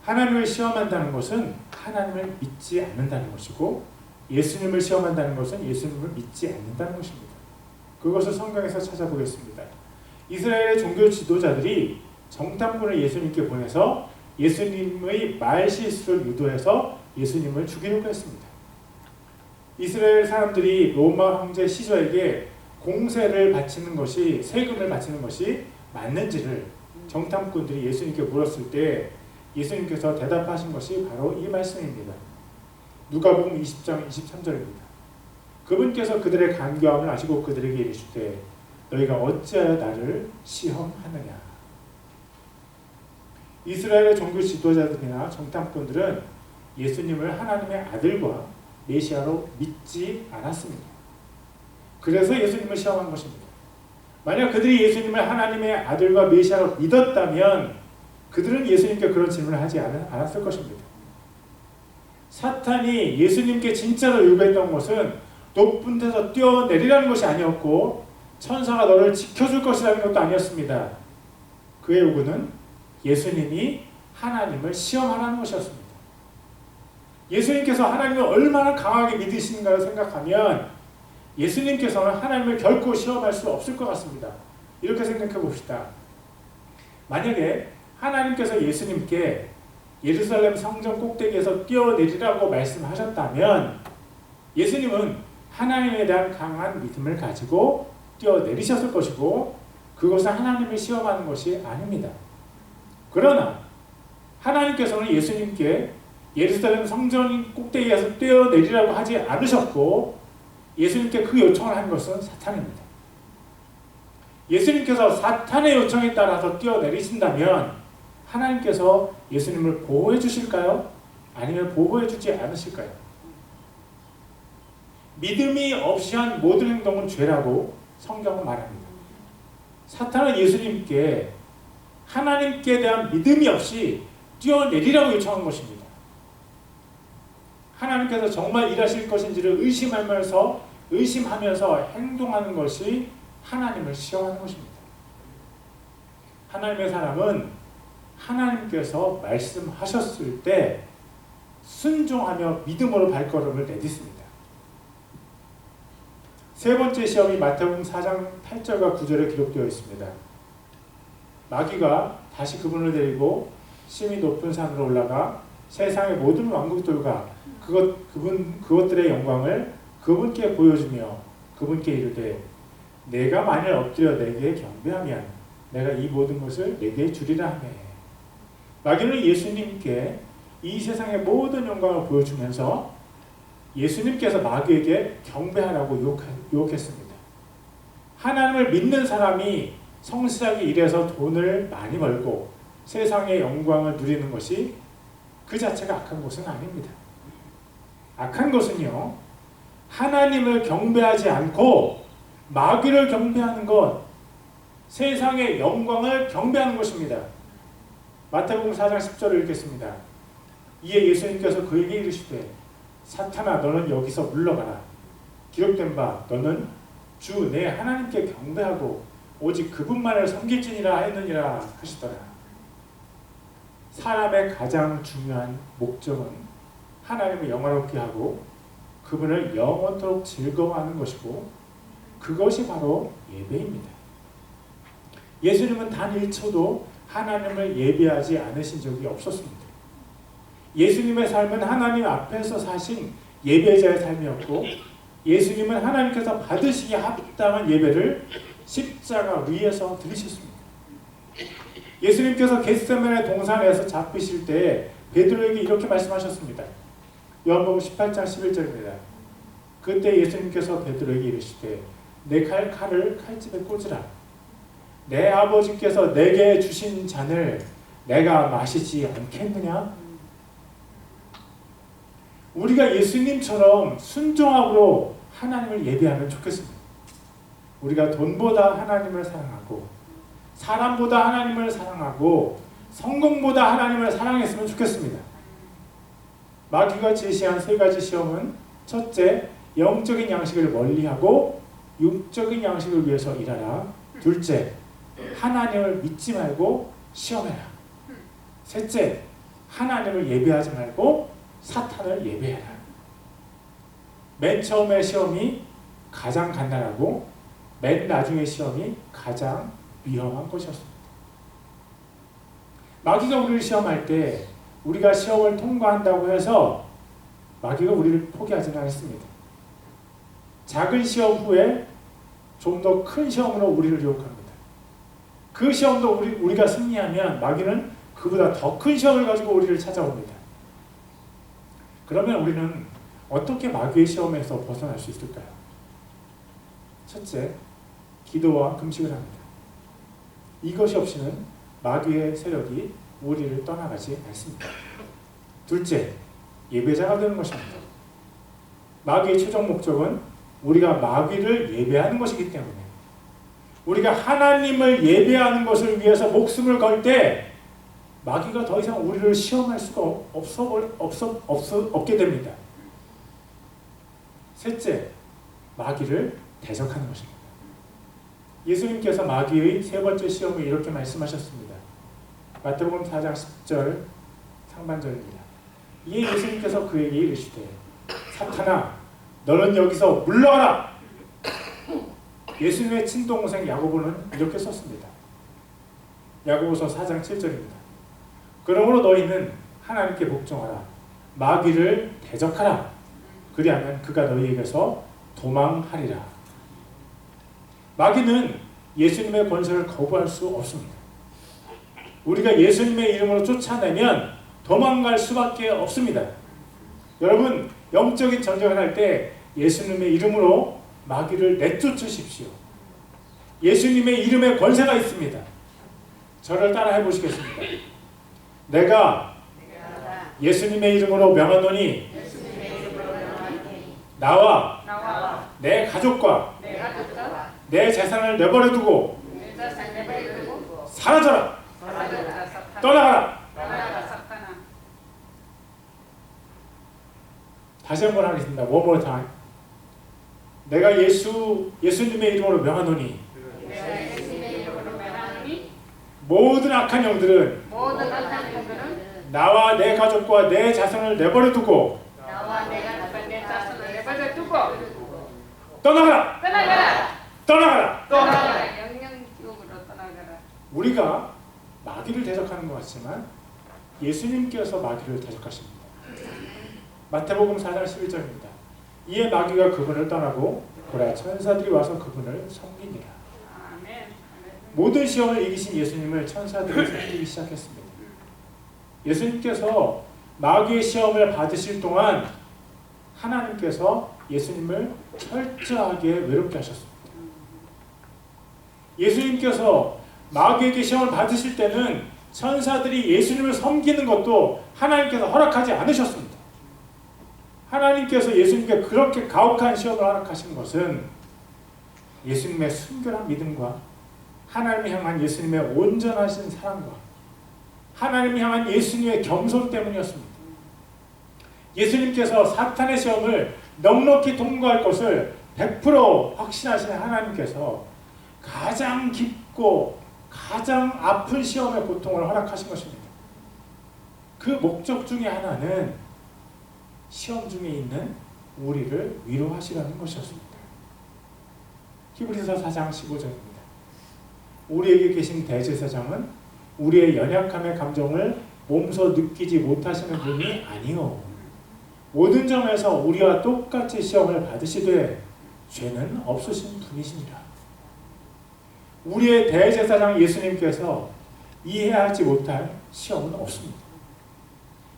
하나님을 시험한다는 것은 하나님을 믿지 않는다는 것이고, 예수님을 시험한다는 것은 예수님을 믿지 않는다는 것입니다. 그것을 성경에서 찾아보겠습니다. 이스라엘의 종교 지도자들이 정탐꾼을 예수님께 보내서 예수님의 말실수를 유도해서 예수님을 죽이려고 했습니다. 이스라엘 사람들이 로마 황제 시저에게 공세를 바치는 것이, 세금을 바치는 것이 맞는지를 정탐꾼들이 예수님께 물었을 때 예수님께서 대답하신 것이 바로 이 말씀입니다. 누가복음 20장 23절입니다. 그분께서 그들의 간교함을 아시고 그들에게 이르시되 너희가 어찌하여 나를 시험하느냐. 이스라엘의 종교 지도자들이나 정탐꾼들은 예수님을 하나님의 아들과 메시아로 믿지 않았습니다. 그래서 예수님을 시험한 것입니다. 만약 그들이 예수님을 하나님의 아들과 메시아로 믿었다면 그들은 예수님께 그런 질문을 하지 않았을 것입니다. 사탄이 예수님께 진짜로 요구했던 것은 높은 데서 뛰어내리라는 것이 아니었고 천사가 너를 지켜줄 것이라는 것도 아니었습니다. 그의 요구는 예수님이 하나님을 시험하라는 것이었습니다. 예수님께서 하나님을 얼마나 강하게 믿으시는가를 생각하면 예수님께서는 하나님을 결코 시험할 수 없을 것 같습니다. 이렇게 생각해 봅시다. 만약에 하나님께서 예수님께 예루살렘 성전 꼭대기에서 뛰어내리라고 말씀하셨다면 예수님은 하나님에 대한 강한 믿음을 가지고 뛰어내리셨을 것이고 그것은 하나님을 시험하는 것이 아닙니다. 그러나 하나님께서는 예수님께 예루살렘 성전 꼭대기에서 뛰어내리라고 하지 않으셨고 예수님께 그 요청을 한 것은 사탄입니다. 예수님께서 사탄의 요청에 따라서 뛰어내리신다면 하나님께서 예수님을 보호해 주실까요? 아니면 보호해 주지 않으실까요? 믿음이 없이 한 모든 행동은 죄라고 성경은 말합니다. 사탄은 예수님께 하나님께 대한 믿음이 없이 뛰어내리라고 요청한 것입니다. 하나님께서 정말 일하실 것인지를 의심하면서 행동하는 것이 하나님을 시험하는 것입니다. 하나님의 사람은 하나님께서 말씀하셨을 때 순종하며 믿음으로 발걸음을 내딛습니다. 세 번째 시험이 마태복음 4장 8절과 9절에 기록되어 있습니다. 마귀가 다시 그분을 데리고 심히 높은 산으로 올라가 세상의 모든 왕국들과 그것들의 영광을 그분께 보여주며 그분께 이르되 내가 만일 엎드려 내게 경배하면 내가 이 모든 것을 내게 주리라 하매. 마귀는 예수님께 이 세상의 모든 영광을 보여주면서 예수님께서 마귀에게 경배하라고 유혹했습니다. 하나님을 믿는 사람이 성실하게 일해서 돈을 많이 벌고 세상의 영광을 누리는 것이 그 자체가 악한 것은 아닙니다. 악한 것은요, 하나님을 경배하지 않고 마귀를 경배하는 것, 세상의 영광을 경배하는 것입니다. 마태복음 4장 10절을 읽겠습니다. 이에 예수님께서 그에게 이르시되 사탄아 너는 여기서 물러가라. 기록된 바 너는 주 내 하나님께 경배하고 오직 그분만을 섬길지니라 했느니라 하시더라. 사람의 가장 중요한 목적은 하나님을 영화롭게 하고 그분을 영원토록 즐거워하는 것이고 그것이 바로 예배입니다. 예수님은 단 1초도 하나님을 예배하지 않으신 적이 없었습니다. 예수님의 삶은 하나님 앞에서 사신 예배자의 삶이었고 예수님은 하나님께서 받으시기에 합당한 예배를 십자가 위에서 드리셨습니다. 예수님께서 겟세마네 동산에서 잡히실 때 베드로에게 이렇게 말씀하셨습니다. 요한복음 18장 11절입니다. 그때 예수님께서 베드로에게 이르시되 내 칼을 칼집에 꽂으라. 내 아버지께서 내게 주신 잔을 내가 마시지 않겠느냐? 우리가 예수님처럼 순종함으로 하나님을 예배하면 좋겠습니다. 우리가 돈보다 하나님을 사랑하고 사람보다 하나님을 사랑하고 성공보다 하나님을 사랑했으면 좋겠습니다. 마귀가 제시한 세 가지 시험은 첫째, 영적인 양식을 멀리하고 육적인 양식을 위해서 일하라. 둘째, 하나님을 믿지 말고 시험해라. 셋째, 하나님을 예배하지 말고 사탄을 예배해라. 맨 처음에 시험이 가장 간단하고 맨 나중에 시험이 가장 위험한 것이었습니다. 마귀가 우리를 시험할 때 우리가 시험을 통과한다고 해서 마귀가 우리를 포기하지는 않습니다. 작은 시험 후에 좀 더 큰 시험으로 우리를 유혹합니다. 그 시험도 우리가 승리하면 마귀는 그보다 더 큰 시험을 가지고 우리를 찾아옵니다. 그러면 우리는 어떻게 마귀의 시험에서 벗어날 수 있을까요? 첫째, 기도와 금식을 합니다. 이것이 없이는 마귀의 세력이 우리를 떠나가지 않습니다. 둘째, 예배자가 되는 것입니다. 마귀의 최종 목적은 우리가 마귀를 예배하는 것이기 때문에 우리가 하나님을 예배하는 것을 위해서 목숨을 걸 때 마귀가 더 이상 우리를 시험할 수가 없게 됩니다. 셋째, 마귀를 대적하는 것입니다. 예수님께서 마귀의 세 번째 시험을 이렇게 말씀하셨습니다. 마태복음 4장 10절 상반절입니다. 이에 예수님께서 그에게 이르시되 사탄아 너는 여기서 물러가라. 예수님의 친동생 야고보는 이렇게 썼습니다. 야고보서 4장 7절입니다. 그러므로 너희는 하나님께 복종하라. 마귀를 대적하라. 그리하면 그가 너희에게서 도망하리라. 마귀는 예수님의 권세를 거부할 수 없습니다. 우리가 예수님의 이름으로 쫓아내면 도망갈 수밖에 없습니다. 여러분, 영적인 전쟁을 할 때 예수님의 이름으로 마귀를 내쫓으십시오. 예수님의 이름에 권세가 있습니다. 저를 따라 해보시겠습니다. 내가 예수님의 이름으로 명하노니 나와 내 가족과 내 재산을 내버려두고 사라져라. 떠나가라. 다시 한번 하겠습니다. One more time. 내가 예수님의 이름으로 명하노니 모든 악한 영들은 나와 내 가족과 내 자손을 내버려두고 떠나가라. 우리가 마귀를 대적하는 것 같지만 예수님께서 마귀를 대적하십니다. 마태복음 4장 11절입니다. 이에 마귀가 그분을 떠나고 보라 천사들이 와서 그분을 섬기니라. 모든 시험을 이기신 예수님을 천사들이 섬기기 시작했습니다. 예수님께서 마귀의 시험을 받으실 동안 하나님께서 예수님을 철저하게 외롭게 하셨습니다. 예수님께서 마귀에게 시험을 받으실 때는 천사들이 예수님을 섬기는 것도 하나님께서 허락하지 않으셨습니다. 하나님께서 예수님께 그렇게 가혹한 시험을 허락하신 것은 예수님의 순결한 믿음과 하나님을 향한 예수님의 온전하신 사랑과 하나님을 향한 예수님의 겸손 때문이었습니다. 예수님께서 사탄의 시험을 넉넉히 통과할 것을 100% 확신하시는 하나님께서 가장 깊고 가장 아픈 시험의 고통을 허락하신 것입니다. 그 목적 중에 하나는 시험 중에 있는 우리를 위로하시라는 것이었습니다. 히브리서 4장 15절입니다. 우리에게 계신 대제사장은 우리의 연약함의 감정을 몸소 느끼지 못하시는 분이 아니요 모든 점에서 우리와 똑같이 시험을 받으시되 죄는 없으신 분이시니라. 우리의 대제사장 예수님께서 이해하지 못할 시험은 없습니다.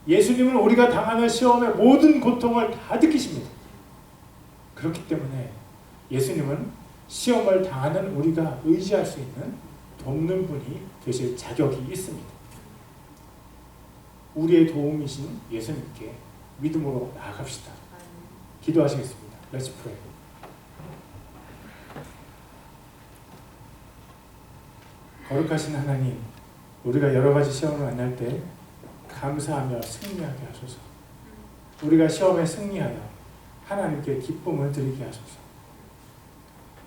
예수님은 우리가 당하는 시험의 모든 고통을 다 느끼십니다. 그렇기 때문에 예수님은 시험을 당하는 우리가 의지할 수 있는 돕는 분이 되실 자격이 있습니다. 우리의 도움이신 예수님께 믿음으로 나아갑시다. 기도하시겠습니다. Let's pray. 거룩하신 하나님, 우리가 여러 가지 시험을 만날 때 감사하며 승리하게 하소서. 우리가 시험에 승리하여 하나님께 기쁨을 드리게 하소서.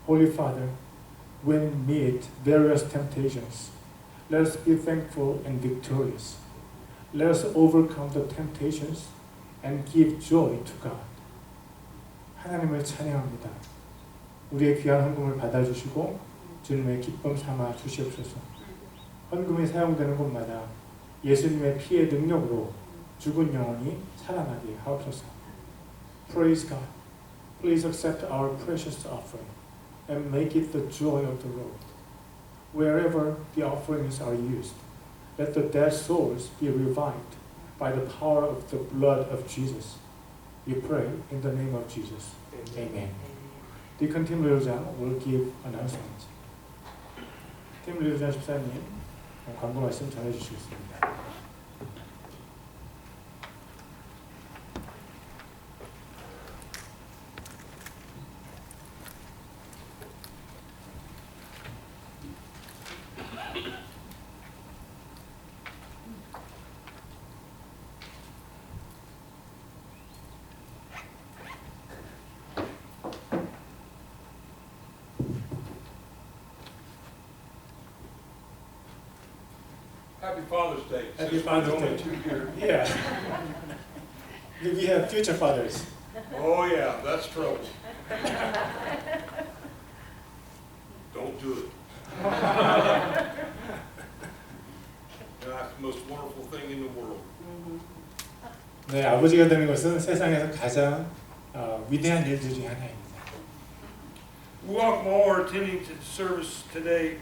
Holy Father, when we meet various temptations, let us be thankful and victorious. Let us overcome the temptations and give joy to God. 하나님을 찬양합니다. 우리의 귀한 헌금을 받아주시고 주님의 기쁨 삼아 주시옵소서. 헌금이 사용되는 곳마다 예수님의 피의 능력으로 죽은 영혼이 살아나게 하옵소서. Praise God. Please accept our precious offering and make it the joy of the Lord. Wherever the offerings are used, let the dead souls be revived by the power of the blood of Jesus. We pray in the name of Jesus. Amen. Deacon Tim Liu장 will give announcement. Tim Liu장 집사님 광고 말씀 전해주시겠습니다. Happy Father's Day. Happy Father's Day. Two here. Yeah. We have future fathers. Oh yeah, that's trouble. Don't do it. That's the most wonderful thing in the world. 네, 아버지가 되는 것은 세상에서 가장 위대한 일들 중 하나입니다. We welcome all who are attending to the service today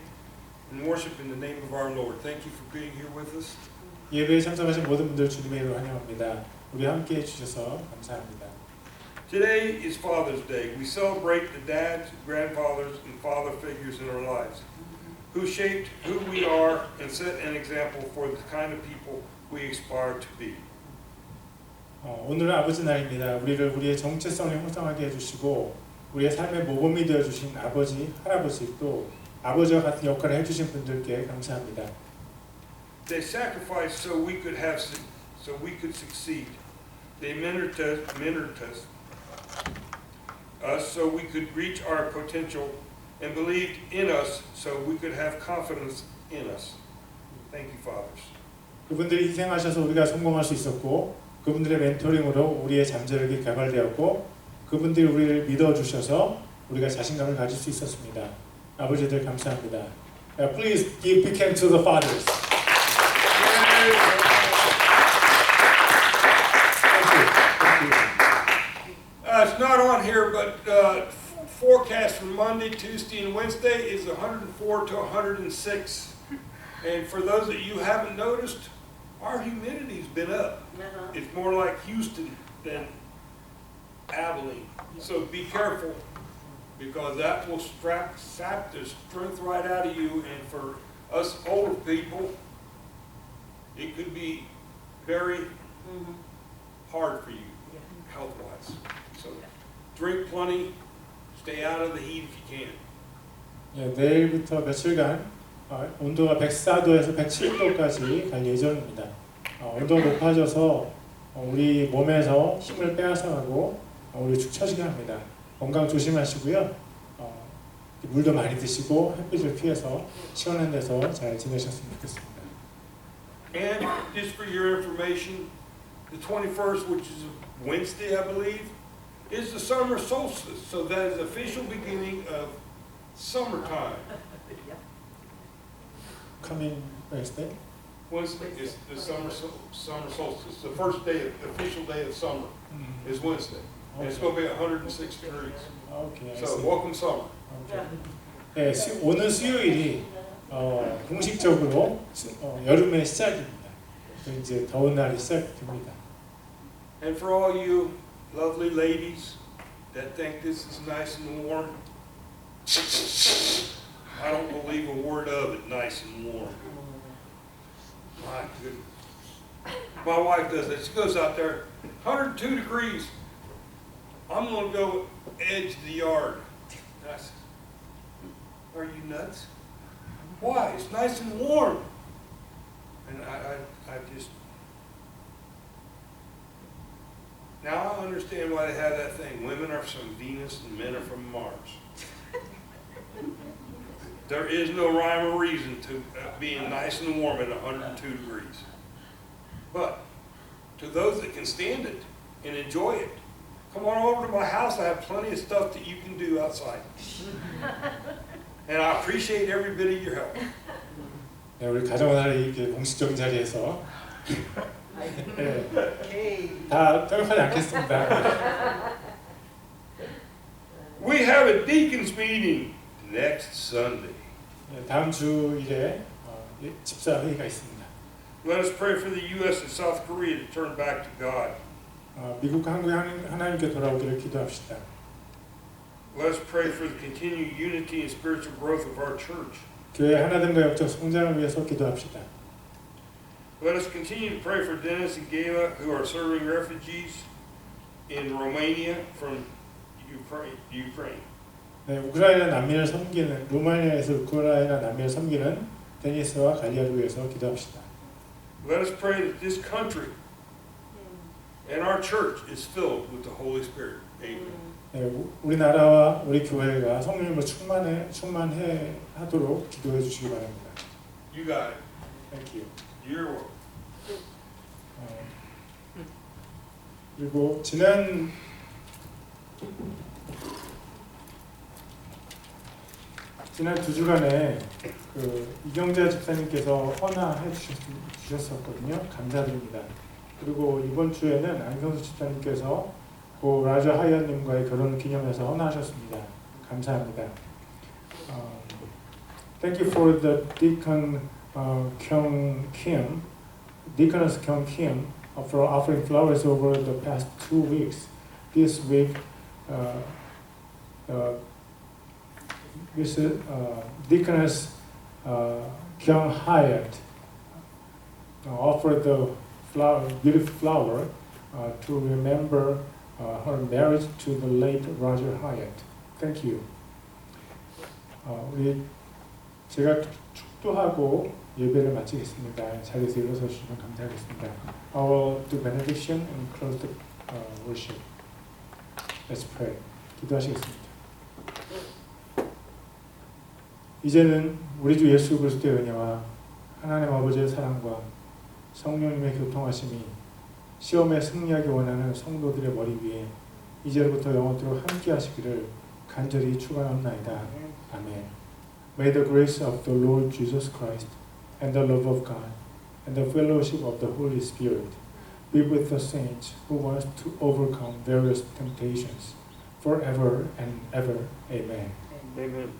and worship in the name of our Lord. Thank you for being here with us. 예배에 참석하신 모든 분들 주님의 이름으로 환영합니다. 우리 함께해 주셔서 감사합니다. Today is Father's Day. We celebrate the dads, grandfathers, and father figures in our lives who shaped who we are and set an example for the kind of people we aspire to be. 오늘은 아버지 날입니다. 우리를 우리의 정체성을 형성하게 해주시고 우리의 삶의 모범이 되어주신 아버지, 할아버지 또 아버지와 같은 역할을 해주신 분들께 감사합니다. They sacrificed so we could succeed. They mentored us so we could reach our potential and believed in us so we could have confidence in us. Thank you, fathers. 그분들이 희생하셔서 우리가 성공할 수 있었고 그분들의 멘토링으로 우리의 잠재력이 개발되었고 그분들이 우리를 믿어주셔서 우리가 자신감을 가질 수 있었습니다. 아버지들 감사합니다. Please give big hand to the fathers. It's not on here, but forecast for Monday, Tuesday, and Wednesday is 104 to 106. And for those of you who haven't noticed, our humidity's been up. It's more like Houston than Abilene. So be careful, because that will sap the strength right out of you. And for us older people, it could be very hard for you, health-wise. So drink plenty, stay out of the heat if you can. 내일부터 며칠간 온도가 104도에서 107도까지 갈 예정입니다. 온도가 높아져서 우리 몸에서 힘을 빼앗아가고 우리 축 처지게 합니다. 건강 조심하시고요. 물도 많이 드시고 햇빛을 피해서 시원한 데서 잘 지내셨으면 좋겠습니다. And just for your information, the 21st, which is a Wednesday, I believe, is the summer solstice. So that is the official beginning of summertime. Coming Wednesday? Wednesday is the summer solstice. The first day, the official day of summer is Wednesday. And it's going to be 106 degrees. Okay, So welcome summer. 네, 오늘 수요일이 공식적으로 여름의 시작입니다. 이제 더운 날이 시작됩니다. And for all you lovely ladies that think this is nice and warm, I don't believe a word of it, nice and warm. My goodness. My wife does that. She goes out there, 102 degrees. I'm going to go edge the yard. And I said, are you nuts? Why? It's nice and warm. And I just... Now I understand why they have that thing. Women are from Venus and men are from Mars. There is no rhyme or reason to being nice and warm at 102 degrees. But to those that can stand it and enjoy it, come on over to my house. I have plenty of stuff that you can do outside. And I appreciate every bit of your help. 네, 우리 가정날이 이렇게 공식적인 자리에서 네, 다 떠협하지 않겠습니다. We have a deacons meeting next Sunday. 네, 다음 주일에 집사 회의가 있습니다. Let us pray for the U.S. and South Korea to turn back to God. 미국과 한국이 하나님께 돌아오기를 기도합시다. Let us pray for the continued unity and spiritual growth of our church. 교회 하나됨과 영적 성장을 위해서 기도합시다. Let us continue to pray for Dennis and Gayla, who are serving refugees in Romania from Ukraine. 네, 우크라이나 난민을 섬기는 루마니아에서 우크라이나 난민을 섬기는 데니스와 갈리아를 위해서 기도합시다. Let us pray that this country and our church is filled with the Holy Spirit. Amen. 네, 우리나라와 우리 교회가 성령님으로 충만해 하도록 기도해 주시기 바랍니다. You got it. Thank you. You're welcome. 그리고 지난 두 주간에 이경자 집사님께서 헌화해 주셨었거든요. 감사드립니다. 그리고 이번 주에는 안경수 집사님께서 고 라저 하이언님과의 결혼을 기념해서 헌화하셨습니다. 감사합니다. Thank you for the Deacon Kyung Kim, Deaconess Kyung Kim, for offering flowers over the past 2 weeks. This week, Deaconess Kyung Hyatt offered the beautiful flower to remember her marriage to the late Roger Hyatt. Thank you. 제가 축도하고 예배를 마치겠습니다. 자리에서 일어서 주시면 감사하겠습니다. I will do benediction and close the worship. Let's pray. 기도하시겠습니다. 이제는 우리 주 예수 그리스도의 은혜와 하나님 아버지의 사랑과 성령님의 교통하심이 시험에 승리하기 원하는 성도들의 머리 위에 이제로부터 영원토록 함께 하시기를 간절히 축원합나이다. 아멘. May the grace of the Lord Jesus Christ and the love of God and the fellowship of the Holy Spirit be with the saints who want to overcome various temptations forever and ever. Amen. Amen.